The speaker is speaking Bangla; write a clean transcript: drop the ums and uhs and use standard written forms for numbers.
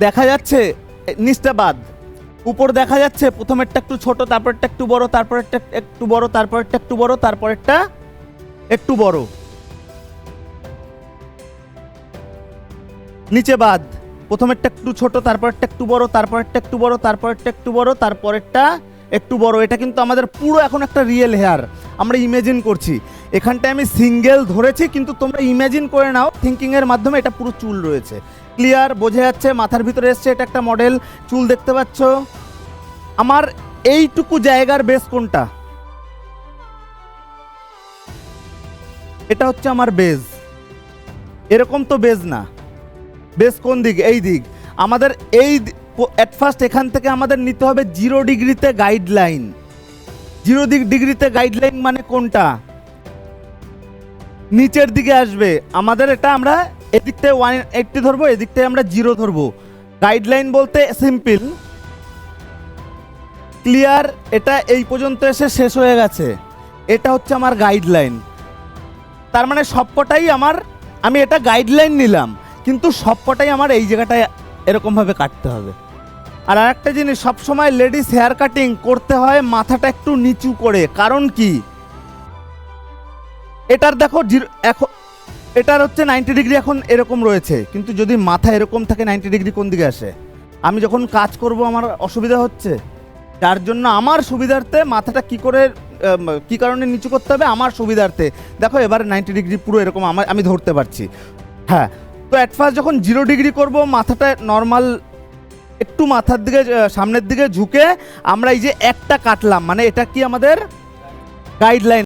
দেখা যাচ্ছে নিচটা বাদ, উপর দেখা যাচ্ছে প্রথমেরটা একটু ছোট, তারপরটা একটু বড়, তারপরেরটা একটু বড়, তারপরেরটা একটু বড়, তারপরেরটা একটু বড়। নিচে বাদ, প্রথমেরটা একটু ছোট, তারপরেরটা একটু বড়, তারপরেরটা একটু বড়, তারপরেরটা একটু বড়, তারপরেরটা একটু বড়। এটা কিন্তু আমাদের পুরো এখন একটা রিয়েল হেয়ার, আমরা ইমেজিন করছি। এখানটায় আমি সিঙ্গেল ধরেছি, কিন্তু তোমরা ইমেজিন করে নাও থিঙ্কিং এর মাধ্যমে এটা পুরো চুল রয়েছে। ক্লিয়ার? বোঝা যাচ্ছে? মাথার ভিতরে এসছে, এটা একটা মডেল চুল, দেখতে পাচ্ছ? আমার এইটুকু জায়গার বেস কোনটা? এটা হচ্ছে আমার বেজ। এরকম তো বেজ না, বেস কোন দিক? এই দিক। আমাদের এই অ্যাট ফার্স্ট এখান থেকে আমাদের নিতে হবে 0 ডিগ্রিতে গাইডলাইন। 0 ডিগ্রিতে গাইডলাইন মানে কোনটা? নিচের দিকে আসবে আমাদের। এটা আমরা এদিকটায় 180 ধরবো, এদিকটায় আমরা 0 ধরবো। গাইডলাইন বলতে সিম্পল। ক্লিয়ার? এটা এই পর্যন্ত এসে শেষ হয়ে গেছে, এটা হচ্ছে আমার গাইডলাইন। তার মানে সবকটাই আমার, আমি এটা গাইডলাইন নিলাম, কিন্তু সবকটাই আমার এই জায়গাটায় এরকমভাবে কাটতে হবে। আর আরেকটা জিনিস, সবসময় লেডিস হেয়ার কাটিং করতে হয় মাথাটা একটু নিচু করে। কারণ কি? এটার দেখো এখন এটার হচ্ছে 90 ডিগ্রি এখন এরকম রয়েছে, কিন্তু যদি মাথা এরকম থাকে 90 ডিগ্রি কোন দিকে আসে? আমি যখন কাজ করব আমার অসুবিধা হচ্ছে, যার জন্য আমার সুবিধার্থে মাথাটা কি কারণে নিচু করতে হবে? আমার সুবিধার্থে। দেখো এবার 90 ডিগ্রি পুরো এরকম আমি ধরতে পারছি। হ্যাঁ, তো অ্যাট ফার্স্ট যখন 0 ডিগ্রি করব, মাথাটা নর্মাল একটু মাথার দিকে সামনের দিকে ঝুঁকে আমরা এই যে একটা কাটলাম, মানে এটা কি আমাদের গাইডলাইন।